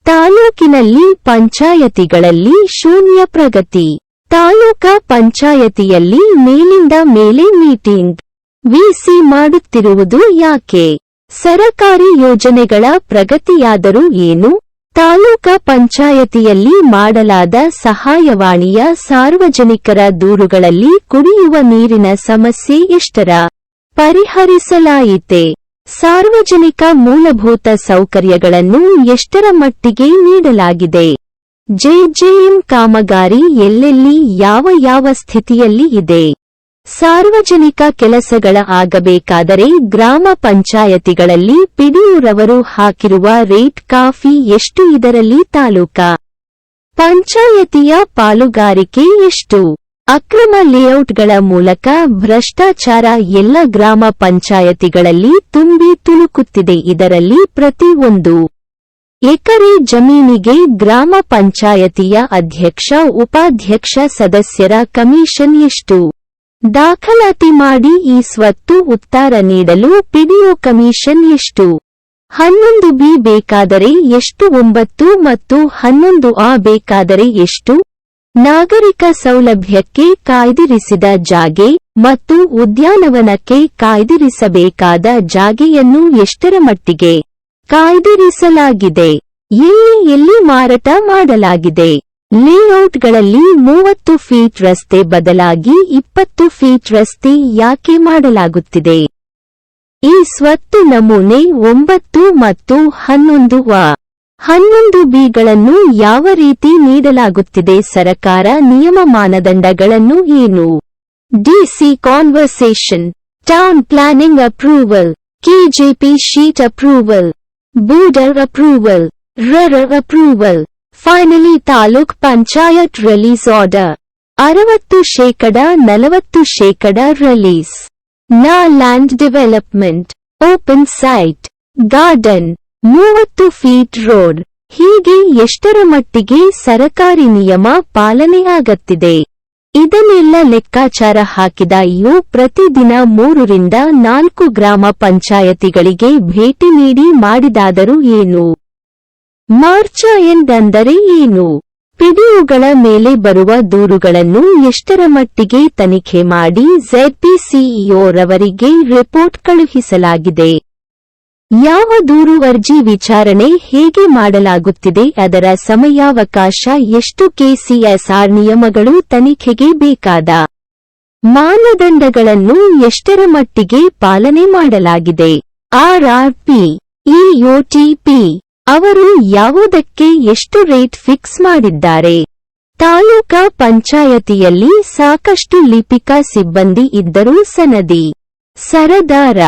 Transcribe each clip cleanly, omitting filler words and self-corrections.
ತಾಲೂಕಿನಲ್ಲಿ ಪಂಚಾಯತಿಗಳಲ್ಲಿ ಶೂನ್ಯ ಪ್ರಗತಿ. ತಾಲೂಕಾ ಪಂಚಾಯತಿಯಲ್ಲಿ ಮೇಲಿಂದ ಮೇಲೆ ಮೀಟಿಂಗ್ ವಿಸಿ ಮಾಡುತ್ತಿರುವುದು ಯಾಕೆ? ಸರಕಾರಿ ಯೋಜನೆಗಳ ಪ್ರಗತಿಯಾದರೂ ಏನು? ತಾಲೂಕಾ ಪಂಚಾಯತಿಯಲ್ಲಿ ಮಾಡಲಾದ ಸಹಾಯವಾಣಿಯ ಸಾರ್ವಜನಿಕರ ದೂರುಗಳಲ್ಲಿ ಕುಡಿಯುವ ನೀರಿನ ಸಮಸ್ಯೆ ಎಷ್ಟರ ಪರಿಹರಿಸಲಾಯಿತೆ? ಸಾರ್ವಜನಿಕ ಮೂಲಭೂತ ಸೌಕರ್ಯಗಳನ್ನು ಎಷ್ಟರ ಮಟ್ಟಿಗೆ ನೀಡಲಾಗಿದೆ? ಜೆಜೆಎಂ ಕಾಮಗಾರಿ ಎಲ್ಲೆಲ್ಲಿ ಯಾವ ಸ್ಥಿತಿಯಲ್ಲಿ ಇದೆ? ಸಾರ್ವಜನಿಕ ಕೆಲಸಗಳ ಆಗಬೇಕಾದರೆ ಗ್ರಾಮ ಪಂಚಾಯತಿಗಳಲ್ಲಿ ಪಿಡಿಒರವರು ಹಾಕಿರುವ ರೇಟ್ ಕಾಫಿ ಎಷ್ಟು? ಇದರಲ್ಲಿ ತಾಲೂಕಾ ಪಂಚಾಯತಿಯ ಪಾಲುಗಾರಿಕೆ ಎಷ್ಟು? ಅಕ್ರಮ ಲೇಔಟ್ಗಳ ಮೂಲಕ ಭ್ರಷ್ಟಾಚಾರ ಎಲ್ಲ ಗ್ರಾಮ ಪಂಚಾಯತಿಗಳಲ್ಲಿ ತುಂಬಿ ತುಳುಕುತ್ತಿದೆ. ಇದರಲ್ಲಿ ಪ್ರತಿ 1 ಎಕರೆ ಜಮೀನಿಗೆ ಗ್ರಾಮ ಪಂಚಾಯತಿಯ ಅಧ್ಯಕ್ಷ, ಉಪಾಧ್ಯಕ್ಷ, ಸದಸ್ಯರ ಕಮಿಷನ್ ಎಷ್ಟು? ದಾಖಲಾತಿ ಮಾಡಿ ಈ ಸ್ವತ್ತು ಉತ್ತರ ನೀಡಲು ಪಿಡಿಒ ಕಮಿಷನ್ ಎಷ್ಟು? 11B ಬೇಕಾದರೆ ಎಷ್ಟು? 9 ಮತ್ತು 11A ಬೇಕಾದರೆ ಎಷ್ಟು? ನಾಗರಿಕ ಸೌಲಭ್ಯಕ್ಕೆ ಕಾಯ್ದಿರಿಸಿದ ಜಾಗೆ ಮತ್ತು ಉದ್ಯಾನವನಕ್ಕೆ ಕಾಯ್ದಿರಿಸಬೇಕಾದ ಜಾಗೆಯನ್ನು ಎಷ್ಟರ ಮಟ್ಟಿಗೆ ಕಾಯ್ದಿರಿಸಲಾಗಿದೆ? ಎಲ್ಲಿ ಮಾರಾಟ ಮಾಡಲಾಗಿದೆ? ಲೇಔಟ್ಗಳಲ್ಲಿ 30 ಫೀಟ್ ರಸ್ತೆ ಬದಲಾಗಿ 20 ಫೀಟ್ ರಸ್ತೆ ಯಾಕೆ ಮಾಡಲಾಗುತ್ತಿದೆ? ಈ ಸ್ವತ್ತು ನಮೂನೆ 9 ಮತ್ತು 11A 11Bಗಳನ್ನು ಯಾವ ರೀತಿ ನೀಡಲಾಗುತ್ತಿದೆ? ಸರಕಾರ ನಿಯಮ ಮಾನದಂಡಗಳನ್ನು ಏನು? DC conversation, town planning approval, KJP sheet approval, ಬೂಡರ್ ಅಪ್ರೂವಲ್, ರರ್ approval. Finally taluk panchayat release order 60% 40% release. ನಾ land development, open site, garden, 30 feet road. ಹೀಗೆ ಎಷ್ಟರ ಮಟ್ಟಿಗೆ ಸರಕಾರಿ ನಿಯಮ ಪಾಲನೆ ಆಗತ್ತಿದೆ? ಇದನ್ನೆಲ್ಲ ಲೆಕ್ಕಾಚಾರ ಹಾಕಿದ ಇಒ ಪ್ರತಿದಿನ 3 ರಿಂದ 4 ಗ್ರಾಮ ಪಂಚಾಯತಿಗಳಿಗೆ ಭೇಟಿ ನೀಡಿ ಮಾಡಿದಾದರೂ ಏನು? ಮಾರ್ಚ್ ಎಂಡ್ ಅಂದರೆ ಏನು? ಪಿಡಿಒಗಳ ಮೇಲೆ ಬರುವ ದೂರುಗಳನ್ನು ಎಷ್ಟರ ಮಟ್ಟಿಗೆ ತನಿಖೆ ಮಾಡಿ ZPCEO ರವರಿಗೆ ರಿಪೋರ್ಟ್ ಕಳುಹಿಸಲಾಗಿದೆ? ಯಾವ ದೂರು ಅರ್ಜಿ ವಿಚಾರಣೆ ಹೇಗೆ ಮಾಡಲಾಗುತ್ತಿದೆ? ಅದರ ಸಮಯಾವಕಾಶ ಎಷ್ಟು? KCSR ನಿಯಮಗಳು ತನಿಖೆಗೆ ಬೇಕಾದ ಮಾನದಂಡಗಳನ್ನು ಎಷ್ಟರ ಮಟ್ಟಿಗೆ ಪಾಲನೆ ಮಾಡಲಾಗಿದೆ? RRP, EOTP ಅವರು ಯಾವುದಕ್ಕೆ ಎಷ್ಟು ರೇಟ್ ಫಿಕ್ಸ್ ಮಾಡಿದ್ದಾರೆ? ತಾಲೂಕಾ ಪಂಚಾಯತಿಯಲ್ಲಿ ಸಾಕಷ್ಟು ಲಿಪಿಕ ಸಿಬ್ಬಂದಿ ಇದ್ದರೂ ಸನದಿ ಸರದಾರ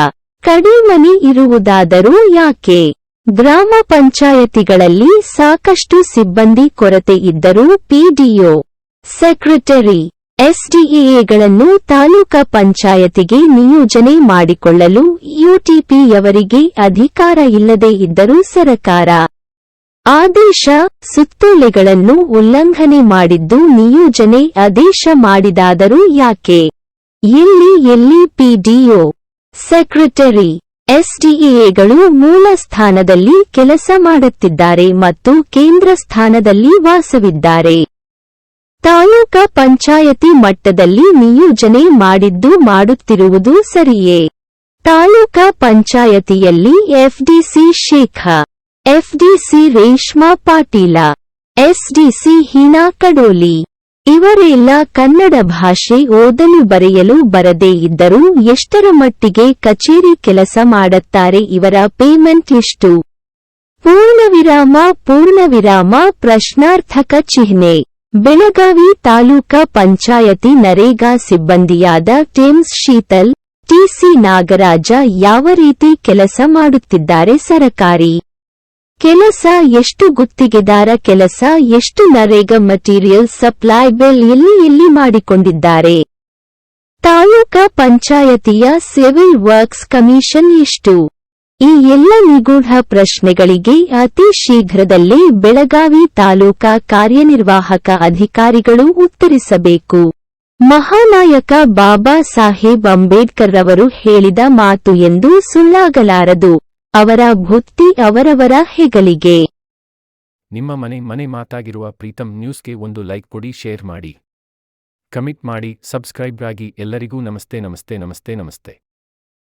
ಕಡಿಮೆ ಇರುವುದಾದರೂ ಯಾಕೆ? ಗ್ರಾಮ ಪಂಚಾಯತಿಗಳಲ್ಲಿ ಸಾಕಷ್ಟು ಸಿಬ್ಬಂದಿ ಕೊರತೆ ಇದ್ದರೂ ಪಿಡಿಒ, ಸೆಕ್ರೆಟರಿ, SDAಗಳನ್ನು ತಾಲೂಕಾ ಪಂಚಾಯತಿಗೆ ನಿಯೋಜನೆ ಮಾಡಿಕೊಳ್ಳಲು ಯುಟಿಪಿಯವರಿಗೆ ಅಧಿಕಾರ ಇಲ್ಲದೆ ಇದ್ದರೂ ಸರಕಾರ ಆದೇಶ, ಸುತ್ತೋಲೆಗಳನ್ನು ಉಲ್ಲಂಘನೆ ಮಾಡಿದ್ದು ನಿಯೋಜನೆ ಆದೇಶ ಮಾಡಿದಾದರೂ ಯಾಕೆ? ಎಲ್ಲಿ ಪಿಡಿಒ, ಸೆಕ್ರೆಟರಿ, SDAಗಳು ಮೂಲ ಸ್ಥಾನದಲ್ಲಿ ಕೆಲಸ ಮಾಡುತ್ತಿದ್ದಾರೆ ಮತ್ತು ಕೇಂದ್ರ ಸ್ಥಾನದಲ್ಲಿ ವಾಸವಿದ್ದಾರೆ. ತಾಲೂಕಾ ಪಂಚಾಯತಿ ಮಟ್ಟದಲ್ಲಿ ನಿಯೋಜನೆ ಮಾಡಿದ್ದು ಮಾಡುತ್ತಿರುವುದು ಸರಿಯೇ? ತಾಲೂಕಾ ಪಂಚಾಯತಿಯಲ್ಲಿ FDC Shekha, FDC Reshma Patil, SDC ಹೀನಾ ಕಡೋಲಿ ಇವರೆಲ್ಲ ಕನ್ನಡ ಭಾಷೆ ಓದಲು ಬರೆಯಲು ಬರದೇ ಇದ್ದರೂ ಎಷ್ಟರ ಮಟ್ಟಿಗೆ ಕಚೇರಿ ಕೆಲಸ ಮಾಡುತ್ತಾರೆ? ಇವರ ಪೇಮೆಂಟ್ ಎಷ್ಟು? ಪೂರ್ಣವಿರಾಮ ಪ್ರಶ್ನಾರ್ಥಕ ಚಿಹ್ನೆ. ಬೆಳಗಾವಿ ತಾಲೂಕಾ ಪಂಚಾಯತಿ ನರೇಗಾ ಸಿಬ್ಬಂದಿಯಾದ ಟೆಮ್ಸ್ ಶೀತಲ್, TC ನಾಗರಾಜ ಯಾವ ರೀತಿ ಕೆಲಸ ಮಾಡುತ್ತಿದ್ದಾರೆ? ಸರಕಾರಿ ಕೆಲಸ ಎಷ್ಟು? ಗುತ್ತಿಗೆದಾರ ಕೆಲಸ ಎಷ್ಟು? ನರೇಗಾ ಮಟೀರಿಯಲ್ ಸಪ್ಲೈ ಬಿಲ್ ಎಲ್ಲಿ ಮಾಡಿಕೊಂಡಿದ್ದಾರೆ? ತಾಲೂಕಾ ಪಂಚಾಯತಿಯ ಸಿವಿಲ್ ವರ್ಕ್ಸ್ ಕಮಿಷನ್ ಎಷ್ಟು? ಈ ಎಲ್ಲ ನಿಗೂಢ ಪ್ರಶ್ನೆಗಳಿಗೆ ಅತಿ ಶೀಘ್ರದಲ್ಲೇ ಬೆಳಗಾವಿ ತಾಲೂಕಾ ಕಾರ್ಯನಿರ್ವಾಹಕ ಅಧಿಕಾರಿಗಳು ಉತ್ತರಿಸಬೇಕು. ಮಹಾನಾಯಕ ಬಾಬಾ ಸಾಹೇಬ್ ಅಂಬೇಡ್ಕರ್ ರವರು ಹೇಳಿದ ಮಾತು ಎಂದು ಸುಳ್ಳಾಗಲಾರದು. ಅವರ ಬುತ್ತಿ ಅವರವರ ಹೆಗಲಿಗೆ. ನಿಮ್ಮ ಮನೆ ಮಾತಾಗಿರುವ ಪ್ರೀತಮ್ ನ್ಯೂಸ್ಗೆ ಒಂದು ಲೈಕ್ ಕೊಡಿ, ಶೇರ್ ಮಾಡಿ, ಕಮೆಂಟ್ ಮಾಡಿ, ಸಬ್ಸ್ಕ್ರೈಬ್ ಆಗಿ. ಎಲ್ಲರಿಗೂ ನಮಸ್ತೆ.